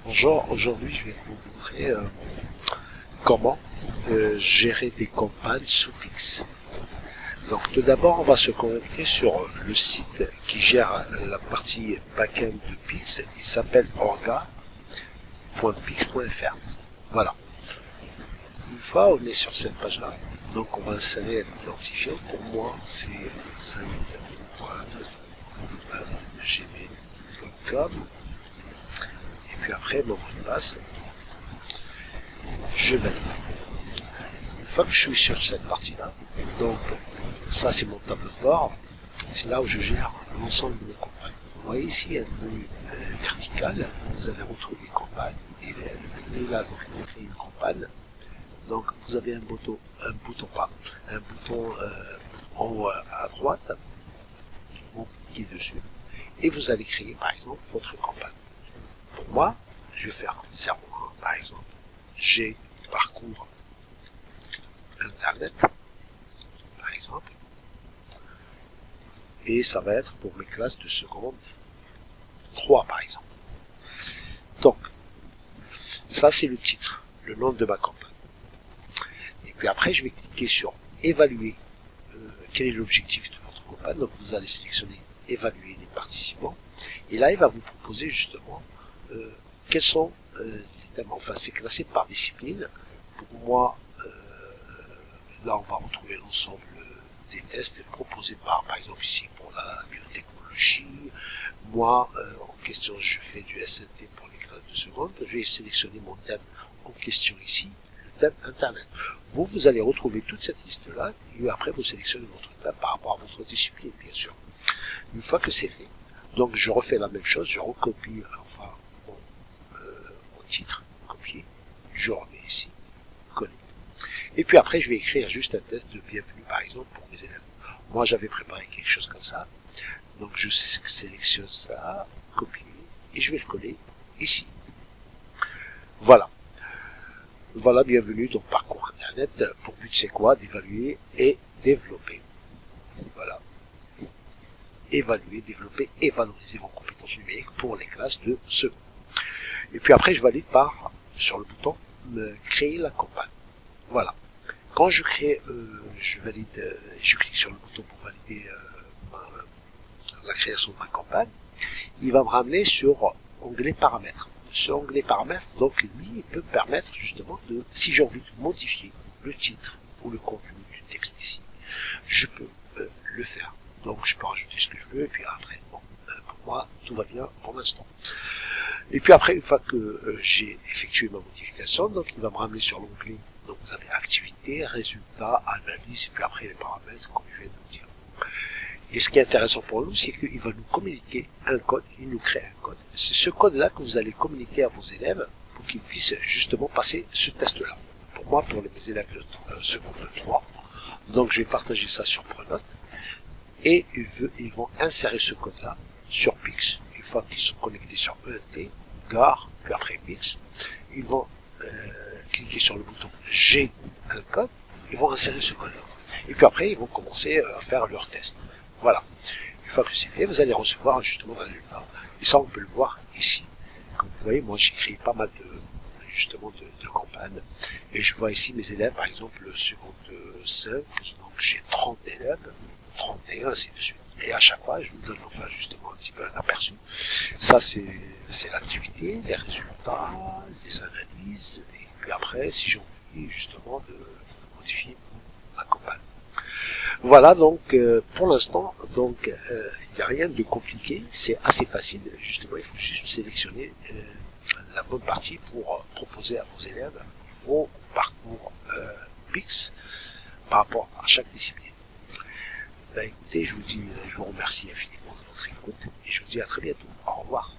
Bonjour, aujourd'hui je vais vous montrer comment gérer des campagnes sous Pix. Donc tout d'abord on va se connecter sur le site qui gère la partie backend de Pix. Il s'appelle orga.pix.fr. Voilà. Une fois on est sur cette page là, donc on va insérer un identifiant. Pour moi c'est saïd.gmail.com. Et puis après mon mot de passe, je valide. Une fois que je suis sur cette partie-là, donc ça c'est mon tableau de bord, c'est là où je gère l'ensemble de mes campagnes. Vous voyez ici, il y a un menu vertical, vous allez retrouver les campagnes, et là donc vous créez une campagne, donc vous avez un bouton en haut à droite, vous cliquez dessus, et vous allez créer par exemple votre campagne. Pour moi, je vais faire 0,1 par exemple. J'ai parcours internet, par exemple, et ça va être pour mes classes de seconde 3 par exemple. Donc, ça c'est le titre, le nom de ma campagne. Et puis après, je vais cliquer sur évaluer quel est l'objectif de votre campagne. Donc vous allez sélectionner évaluer les participants, et là il va vous proposer justement quels sont les thèmes. Enfin, c'est classé par discipline. Pour moi, là on va retrouver l'ensemble des tests proposés par exemple ici pour la biotechnologie. Moi, en question, je fais du SNT pour les classes de seconde. Je vais sélectionner mon thème en question ici, le thème Internet. Vous allez retrouver toute cette liste-là, et après vous sélectionnez votre thème par rapport à votre discipline, bien sûr. Une fois que c'est fait, donc je refais la même chose, je recopie, enfin, mon titre, copier, je remets ici, coller. Et puis après, je vais écrire juste un test de bienvenue, par exemple, pour mes élèves. Moi, j'avais préparé quelque chose comme ça. Donc, je sélectionne ça, copier, et je vais le coller ici. Voilà. Voilà, bienvenue, donc parcours Internet. Pour but, c'est quoi? D'évaluer et développer. Voilà. Évaluer, développer et valoriser vos compétences numériques pour les classes de seconde. Et puis après, je valide sur le bouton créer la campagne. Voilà. Quand je crée, je valide, je clique sur le bouton pour valider la création de ma campagne. Il va me ramener sur onglet paramètres. Ce onglet paramètres, donc lui, il peut me permettre justement de, si j'ai envie de modifier le titre ou le contenu du texte ici, je peux le faire. Donc je peux rajouter ce que je veux, et puis après, bon, pour moi, tout va bien pour l'instant. Et puis après, une fois que j'ai effectué ma modification, donc il va me ramener sur l'onglet, donc vous avez activité, résultats, analyse, et puis après les paramètres, comme je viens de vous dire. Et ce qui est intéressant pour nous, c'est qu'il va nous communiquer un code, il nous crée un code. C'est ce code-là que vous allez communiquer à vos élèves pour qu'ils puissent justement passer ce test-là. Pour moi, pour les élèves de seconde 3, donc je vais partager ça sur Pronote, et ils vont insérer ce code-là sur Pix. Une fois qu'ils sont connectés sur ENT, gare, puis après Pix, ils vont cliquer sur le bouton j'ai un code, ils vont insérer ce code-là. Et puis après, ils vont commencer à faire leur test. Voilà. Une fois que c'est fait, vous allez recevoir justement le résultat. Et ça, on peut le voir ici. Comme vous voyez, moi, j'écris pas mal de campagnes. Et je vois ici mes élèves, par exemple, seconde 5. Donc, j'ai 30 élèves, 31, ainsi de suite. Et à chaque fois, je vous donne enfin justement un petit peu un aperçu. Ça, c'est l'activité, les résultats, les analyses. Et puis après, si j'ai envie justement de modifier ma campagne. Voilà, donc pour l'instant, donc il n'y a rien de compliqué, c'est assez facile. Justement, il faut juste sélectionner la bonne partie pour proposer à vos élèves vos parcours Pix par rapport à chaque discipline. Ben, écoutez, je vous remercie infiniment de votre écoute et je vous dis à très bientôt. Au revoir.